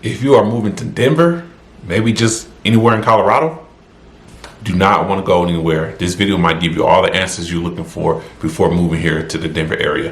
If you are moving to Denver, maybe just anywhere in Colorado, do not want to go anywhere. This video might give you all the answers you're looking for before moving here to the Denver area.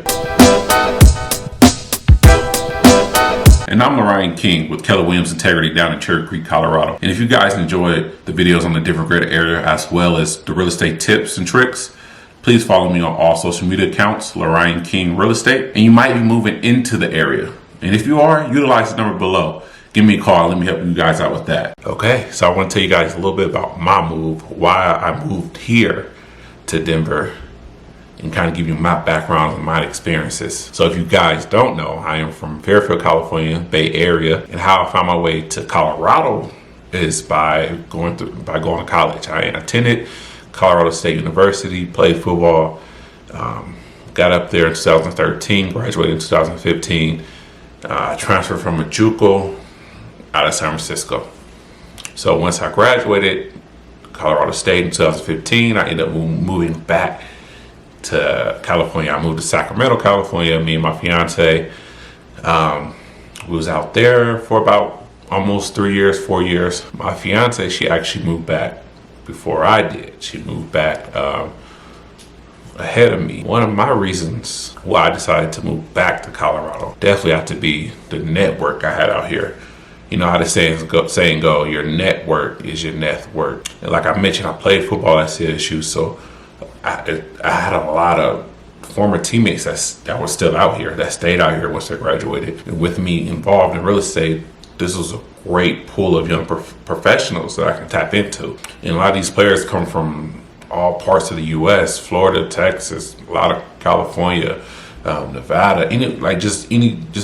And I'm LaRyan King with Keller Williams Integrity down in Cherry Creek, Colorado. And if you guys enjoyed the videos on the Denver greater area as well as the real estate tips and tricks, please follow me on all social media accounts, LaRyan King Real Estate. And you might be moving into the area. And if you are, utilize the number below. Give me a call. Let me help you guys out with that. Okay, so I want to tell you guys a little bit about my move, why I moved here to Denver, and kind of give you my background and my experiences. So if you guys don't know, I am from Fairfield, California, Bay Area, and how I found my way to Colorado is by going to college. I attended Colorado State University, played football, got up there in 2013, graduated in 2015, transferred from JUCO out of San Francisco. So once I graduated Colorado State in 2015, I ended up moving back to California. I moved to Sacramento, California. Me and my fiance, we was out there for about almost 4 years. My fiance, she actually moved back before I did. She moved back ahead of me. One of my reasons why I decided to move back to Colorado definitely had to be the network I had out here. You know how the saying go, your network is your net worth. And like I mentioned, I played football at CSU, so I had a lot of former teammates that were still out here, that stayed out here once they graduated. And with me involved in real estate, this was a great pool of young professionals that I can tap into. And a lot of these players come from all parts of the U.S., Florida, Texas, a lot of California, Nevada, just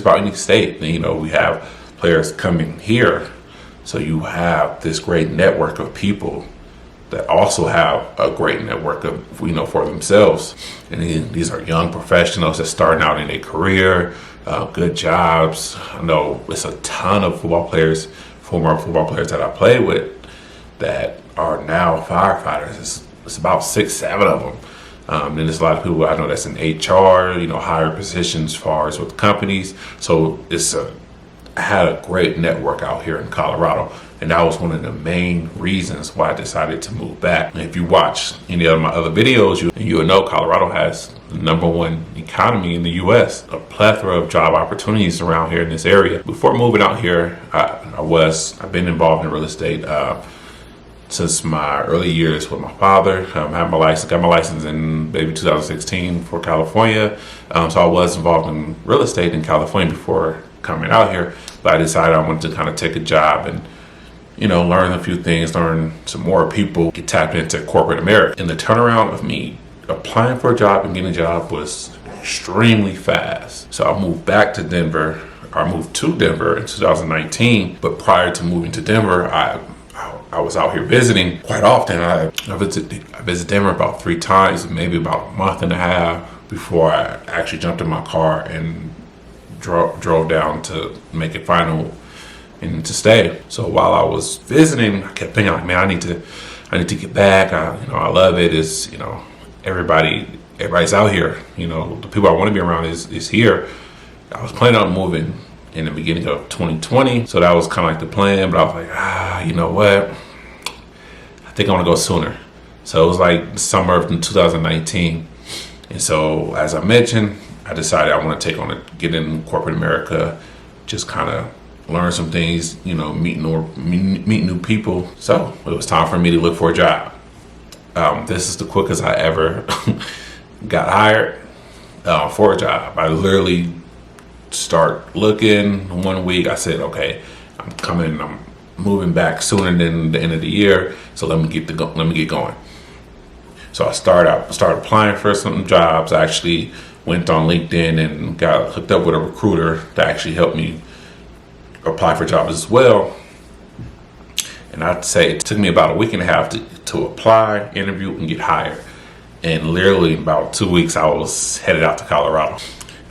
about any state. And, you know, we have players coming here, so you have this great network of people that also have a great network of, for themselves. And these are young professionals that starting out in their career, good jobs. I know it's a ton of former football players that I played with that are now firefighters. It's about 6, 7 of them. Then there's a lot of people I know that's in HR, higher positions as far as with companies. So I had a great network out here in Colorado, and that was one of the main reasons why I decided to move back. And if you watch any of my other videos, you will know Colorado has the #1 economy in the U.S., a plethora of job opportunities around here in this area. Before moving out here, I've been involved in real estate since my early years with my father. Got my license in maybe 2016 for California. So I was involved in real estate in California before coming out here, but I decided I wanted to kind of take a job and learn a few things, learn some more people, get tapped into corporate America. And the turnaround of me applying for a job and getting a job was extremely fast. So I moved back to Denver. I moved to Denver in 2019, but prior to moving to Denver, I was out here visiting quite often. I visited Denver about 3 times, maybe about a month and a half before I actually jumped in my car and drove down to make it final and to stay. So while I was visiting, I kept thinking, like, man, I need to get back. I love it. It's, everybody's out here. The people I want to be around is here. I was planning on moving in the beginning of 2020, so that was kind of like the plan. But I was like, you know what? I think I want to go sooner. So it was like the summer of 2019, and so as I mentioned, I decided I want to get in corporate America, just kind of learn some things, meet new people. So it was time for me to look for a job. This is the quickest I ever got hired for a job. I literally start looking 1 week. I said, okay, I'm moving back sooner than the end of the year, so let me get going. So I started applying for some jobs. I actually went on LinkedIn and got hooked up with a recruiter that actually helped me apply for jobs as well. And I'd say it took me about a week and a half to apply, interview, and get hired. And literally in about 2 weeks, I was headed out to Colorado.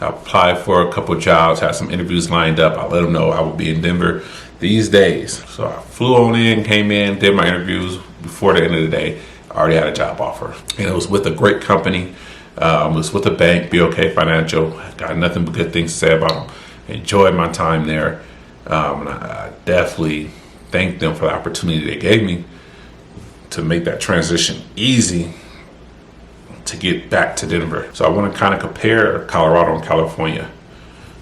I applied for a couple of jobs, had some interviews lined up. I let them know I would be in Denver these days. So I flew on in, came in, did my interviews. Before the end of the day, I already had a job offer. And it was with a great company. It was with a bank, BOK Financial. Got nothing but good things to say about them. Enjoyed my time there. And I definitely thank them for the opportunity they gave me to make that transition easy to get back to Denver. So I want to kind of compare Colorado and California.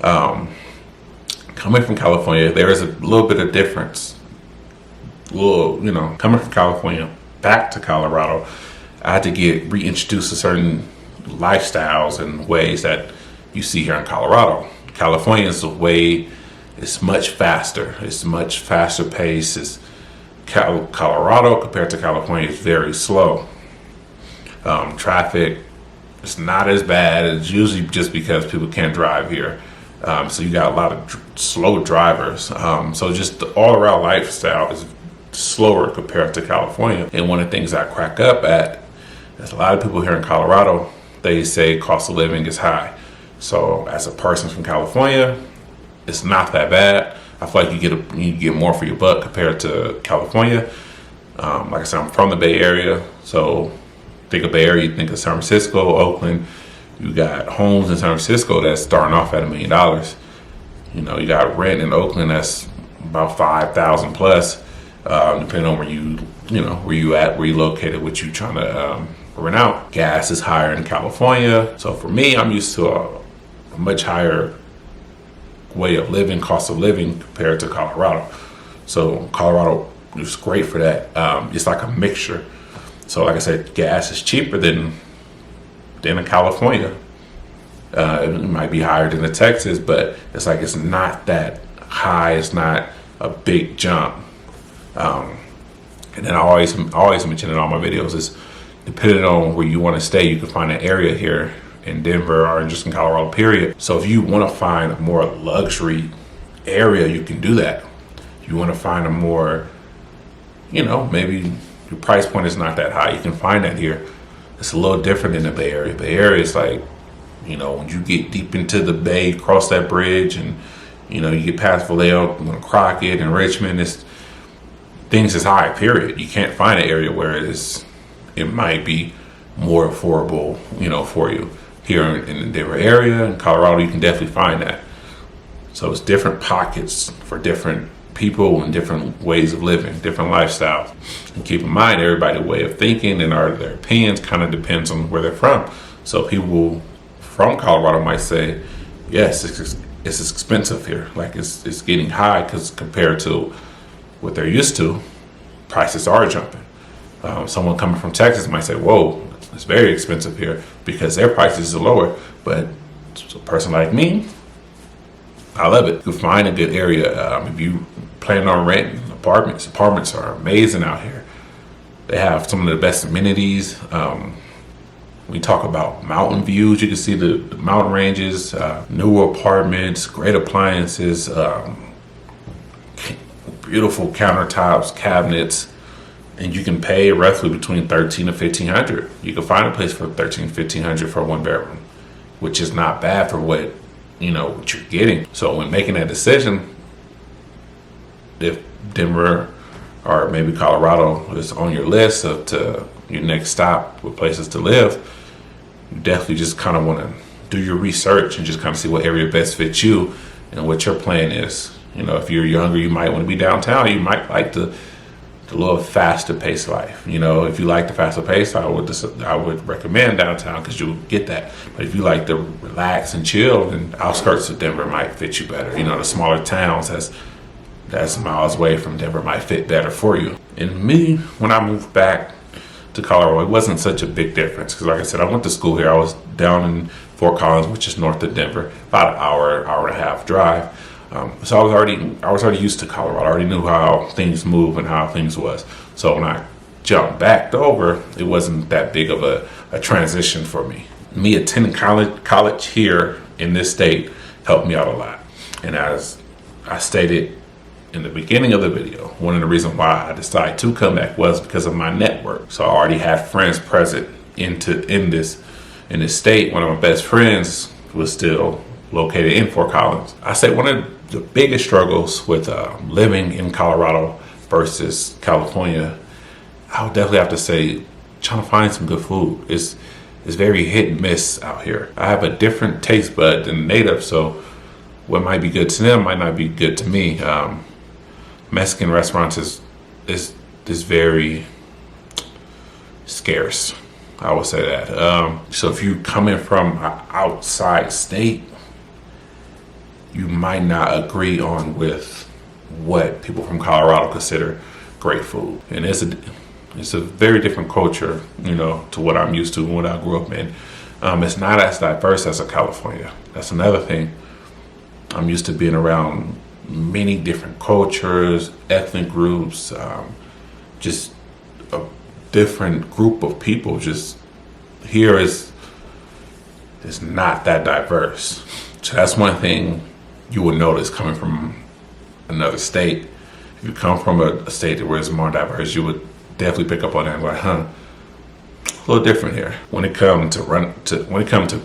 Coming from California, there is a little bit of difference. Coming from California back to Colorado, I had to get reintroduced to certain lifestyles and ways that you see here in Colorado. California is it's much faster. It's much faster paced. Colorado compared to California is very slow. Traffic is not as bad. It's usually just because people can't drive here. So you got a lot of slow drivers. So just the all around lifestyle is slower compared to California. And one of the things I crack up at is a lot of people here in Colorado, they say cost of living is high. So as a person from California, it's not that bad. I feel like you get more for your buck compared to California. Like I said, I'm from the Bay Area, so think of Bay Area, you think of San Francisco, Oakland. You got homes in San Francisco that's starting off at $1 million. You got rent in Oakland that's about 5,000 plus, depending on where you located, what you trying to rent out. Gas is higher in California, so for me, I'm used to a much higher way of living, cost of living compared to Colorado. So Colorado is great for that. It's like a mixture. So like I said, gas is cheaper than in California. It might be higher than the Texas, but it's not that high. It's not a big jump. And then I always mention in all my videos is depending on where you want to stay, you can find an area here in Denver or just in Colorado, period. So if you want to find a more luxury area, you can do that. You want to find a more, maybe your price point is not that high, you can find that here. It's a little different in the Bay Area. Bay Area is like, when you get deep into the Bay, cross that bridge, and you get past Vallejo, Crockett, and Richmond. Things is high. Period. You can't find an area where it might be more affordable, for you. Here in the Denver area, in Colorado, you can definitely find that. So it's different pockets for different people and different ways of living, different lifestyles. And keep in mind, everybody's way of thinking and their opinions kind of depends on where they're from. So people from Colorado might say, yes, it's expensive here. Like it's getting high because compared to what they're used to, prices are jumping. Someone coming from Texas might say, whoa, it's very expensive here because their prices are lower. But a person like me, I love it. You can find a good area. If you plan on renting apartments are amazing out here. They have some of the best amenities. We talk about mountain views. You can see the mountain ranges, new apartments, great appliances, beautiful countertops, cabinets, and you can pay roughly between $1,300 to $1,500. You can find a place for $1,300, $1,500 for a one bedroom, which is not bad for what you're getting. So when making that decision, if Denver or maybe Colorado is on your list to your next stop with places to live, you definitely just kind of want to do your research and just kind of see what area best fits you and what your plan is. If you're younger, you might want to be downtown. You might like the little faster paced life. If you like the faster pace, I would recommend downtown because you'll get that. But if you like to relax and chill, then outskirts of Denver might fit you better. The smaller towns that's miles away from Denver might fit better for you. And me, when I moved back to Colorado, it wasn't such a big difference because, like I said, I went to school here. I was down in Fort Collins, which is north of Denver, about an hour and a half drive. So I was already used to Colorado. I already knew how things move and how things was. So when I jumped back over, it wasn't that big of a transition for me. Me attending college here in this state helped me out a lot. And as I stated in the beginning of the video, one of the reasons why I decided to come back was because of my network. So I already had friends present in this state. One of my best friends was still located in Fort Collins. I say one of the biggest struggles with living in Colorado versus California, I would definitely have to say trying to find some good food. It's very hit and miss out here. I have a different taste bud than native, so what might be good to them might not be good to me. Mexican restaurants is very scarce. I would say that. So if you come in from an outside state, you might not agree on with what people from Colorado consider great food. And it's a very different culture, to what I'm used to and what I grew up in. It's not as diverse as California. That's another thing. I'm used to being around many different cultures, ethnic groups, just a different group of people. Just here is not that diverse. So that's one thing you would notice coming from another state. If you come from a state where it's more diverse, you would definitely pick up on that and go, a little different here. When it comes to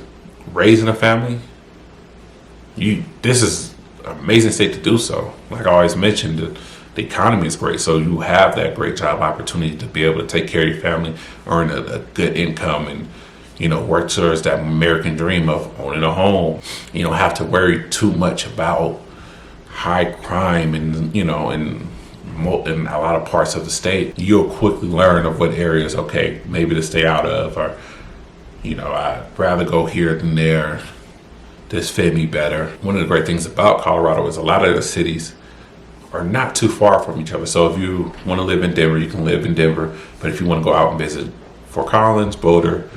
raising a family, this is an amazing state to do so. Like I always mentioned, the economy is great, so you have that great job opportunity to be able to take care of your family, earn a good income, and work towards that American dream of owning a home. You don't have to worry too much about high crime and in a lot of parts of the state. You'll quickly learn of what areas, okay, maybe to stay out of, or I'd rather go here than there. This fit me better. One of the great things about Colorado is a lot of the cities are not too far from each other. So if you want to live in Denver, you can live in Denver. But if you want to go out and visit Fort Collins, Boulder,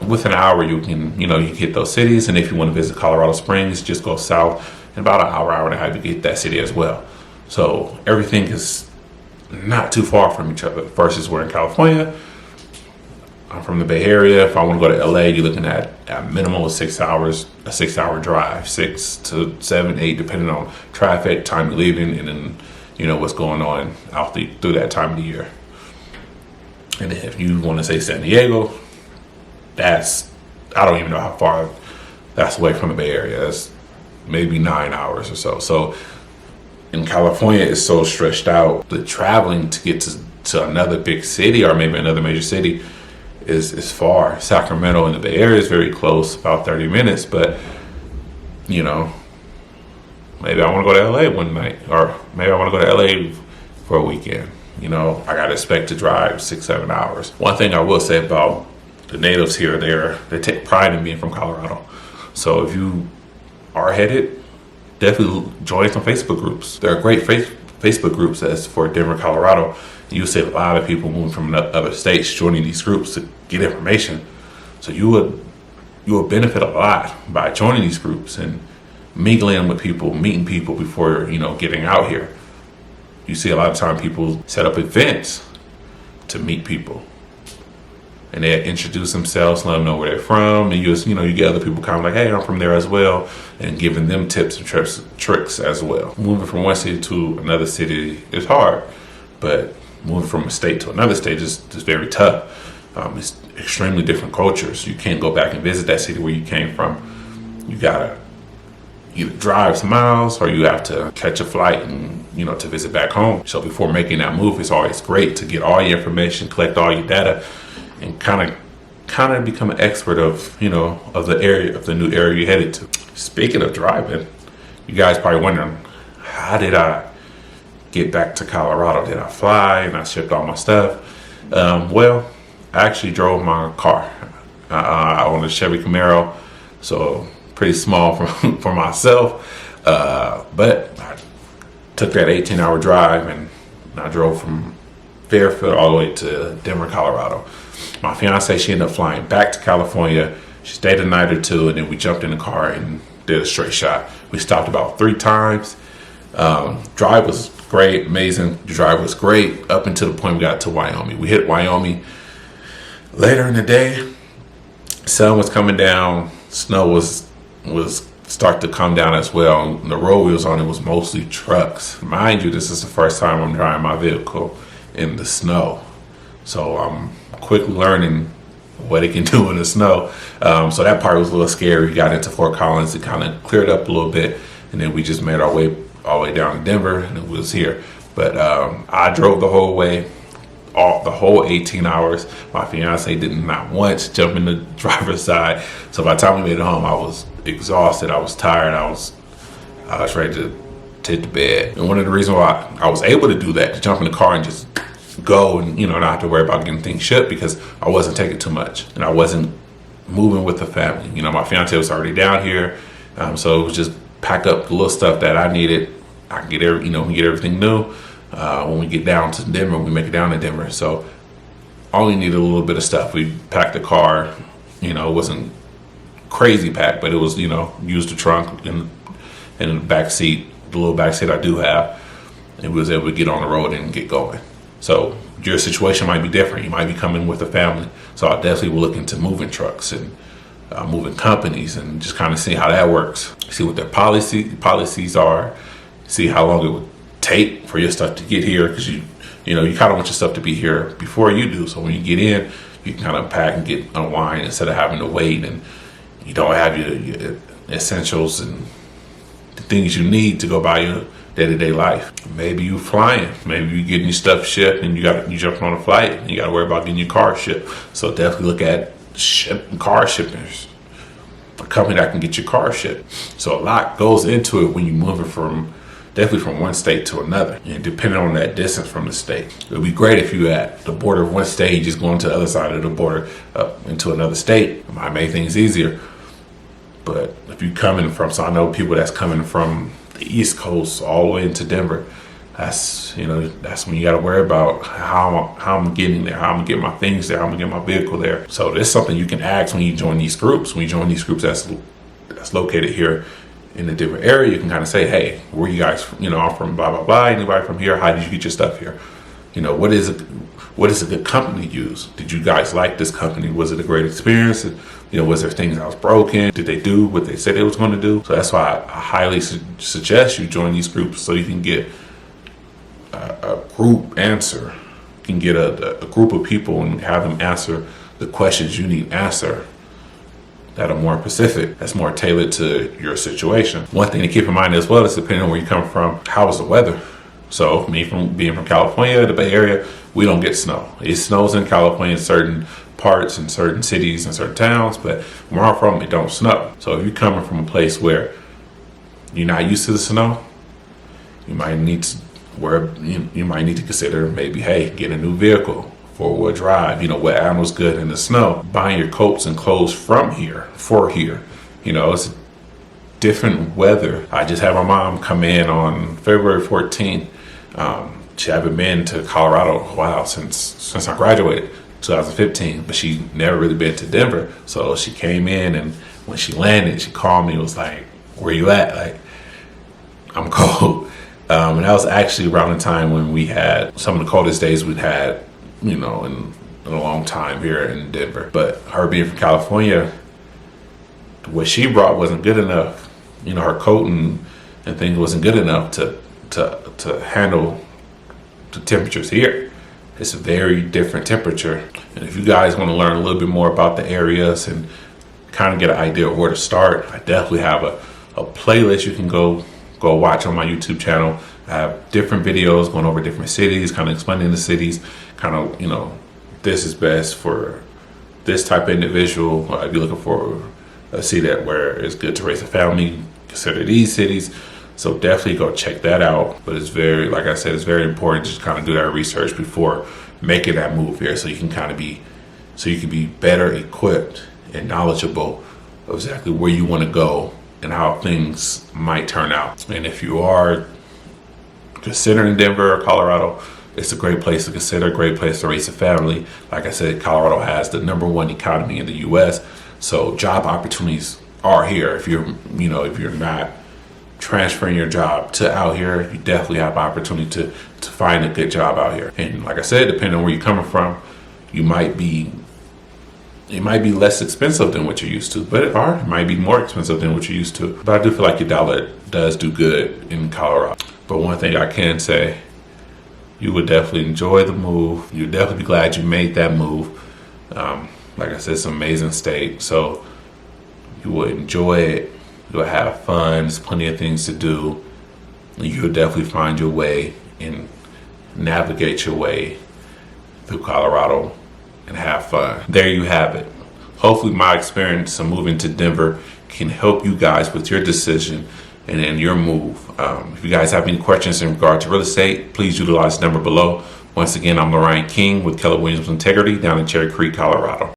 within an hour you can hit those cities. And if you want to visit Colorado Springs, just go south. In about an hour and a half, you get that city as well. So everything is not too far from each other. Versus where in California, I'm from the Bay Area. If I want to go to LA, you're looking at minimum of 6 hours, a 6-hour drive, 6 to 7, 8, depending on traffic, time you're leaving, and then what's going on out through that time of the year. And then if you want to say San Diego, I don't even know how far that's away from the Bay Area. That's maybe 9 hours or so. So in California, it's so stretched out. The traveling to get to another big city or maybe another major city is far. Sacramento in the Bay Area is very close, about 30 minutes, but maybe I want to go to LA one night, or maybe I want to go to LA for a weekend. I got to expect to drive 6-7 hours. One thing I will say about the natives here, they take pride in being from Colorado. So if you are headed, definitely join some Facebook groups. There are great Facebook groups as for Denver, Colorado. You see a lot of people moving from other states joining these groups to get information. So you would benefit a lot by joining these groups and mingling with people, meeting people before getting out here. You see a lot of time people set up events to meet people, and they introduce themselves, let them know where they're from, and you get other people kind of like, hey, I'm from there as well, and giving them tips and tricks as well. Moving from one city to another city is hard, but moving from a state to another state is very tough. It's extremely different cultures. You can't go back and visit that city where you came from. You gotta either drive some miles, or you have to catch a flight and to visit back home. So before making that move, it's always great to get all your information, collect all your data, and kind of become an expert of the new area you're headed to. Speaking of driving, you guys probably wondering, how did I get back to Colorado? Did I fly and I shipped all my stuff? Well, I actually drove my car. I own a Chevy Camaro, so pretty small for myself. But I took that 18-hour drive and I drove from Fairfield all the way to Denver, Colorado. My fiance, she ended up flying back to California. She stayed a night or two, and then we jumped in the car and did a straight shot. We stopped about 3 times. Drive was great, amazing. The drive was great up until the point we got to Wyoming. We hit Wyoming later in the day. Sun was coming down. Snow was start to come down as well. And the road we was on, it was mostly trucks. Mind you, this is the first time I'm driving my vehicle in the snow. So I'm quickly learning what it can do in the snow. So that part was a little scary. We got into Fort Collins. It kind of cleared up a little bit. And then we just made our way all the way down to Denver, and it was here. But I drove the whole way the whole 18 hours. My fiance did not once jump in the driver's side. So by the time we made it home, I was exhausted. I was tired. I was ready to hit the bed. And one of the reasons why I was able to do that, to jump in the car and just go and, not have to worry about getting things shipped, because I wasn't taking too much and I wasn't moving with the family. My fiance was already down here. So it was just pack up the little stuff that I needed. I can get get everything new. When we get down to Denver, we make it down to Denver. So only needed a little bit of stuff. We packed the car. It wasn't crazy packed, but it was, used the trunk and the back seat, the little back seat I do have, and we was able to get on the road and get going. So your situation might be different. You might be coming with a family. So I definitely will look into moving trucks and moving companies and just kind of see how that works. See what their policies are. See how long it would take for your stuff to get here, because you kind of want your stuff to be here before you do. So when you get in, you can kind of pack and get unwind instead of having to wait, and you don't have your essentials and the things you need to go by your day-to-day life. Maybe you flying, maybe you getting your stuff shipped and you jumping on a flight and you got to worry about getting your car shipped. So definitely look at car shippers, a company that can get your car shipped. So a lot goes into it when you move it definitely from one state to another, and depending on that distance from the state. It would be great if you at the border of one state, just going to the other side of the border into another state. It might make things easier. But if you're coming from, so I know people that's coming from the East Coast all the way into Denver, that's when you got to worry about how I'm getting there, how I'm gonna get my things there, how I'm gonna get my vehicle there. So there's something you can ask when you join these groups. When you join these groups that's located here in a different area, you can kind of say, hey, where you guys, I'm from blah, blah, blah. Anybody from here? How did you get your stuff here? What is a good company to use? Did you guys like this company? Was it a great experience? Was there things that was broken? Did they do what they said they was going to do? So that's why I highly suggest you join these groups, so you can get a group answer. You can get a group of people and have them answer the questions you need answer that are more specific, that's more tailored to your situation. One thing to keep in mind as well is, depending on where you come from, how is the weather? So me being from California, the Bay Area, we don't get snow. It snows in California in certain parts and certain cities and certain towns, but where I'm from, it don't snow. So if you're coming from a place where you're not used to the snow, you might need to consider maybe, hey, get a new vehicle, 4-wheel drive, what animal's good in the snow. Buying your coats and clothes for here. It's different weather. I just had my mom come in on February 14th. She haven't been to Colorado a while since I graduated, 2015, but she never really been to Denver. So she came in, and when she landed, she called me and was like, where you at? Like, I'm cold. And that was actually around the time when we had some of the coldest days we'd had, in a long time here in Denver. But her being from California, what she brought wasn't good enough. Her coat and things wasn't good enough to handle the temperatures here. It's a very different temperature. And if you guys want to learn a little bit more about the areas and kind of get an idea of where to start, I definitely have a playlist you can go watch on my YouTube channel. I have different videos going over different cities, kind of explaining the cities, kind of, this is best for this type of individual. If you're looking for a city where it's good to raise a family, consider these cities. So definitely go check that out. But it's very, like I said, it's very important to just kind of do that research before making that move here, so you can be better equipped and knowledgeable of exactly where you want to go and how things might turn out. And if you are considering Denver or Colorado, it's a great place to consider, a great place to raise a family. Like I said, Colorado has the #1 economy in the U.S., so job opportunities are here. If you're not transferring your job to out here, you definitely have opportunity to find a good job out here. And like I said, depending on where you're coming from, it might be less expensive than what you're used to, but it might be more expensive than what you're used to. But I do feel like your dollar does do good in Colorado. But one thing I can say, you would definitely enjoy the move. You'd definitely be glad you made that move. Like I said, it's an amazing state, so you will enjoy it. You'll have fun. There's plenty of things to do. You'll definitely find your way and navigate your way through Colorado and have fun. There you have it. Hopefully my experience of moving to Denver can help you guys with your decision and in your move. If you guys have any questions in regard to real estate, please utilize the number below. Once again, I'm LaRyan King with Keller Williams Integrity down in Cherry Creek, Colorado.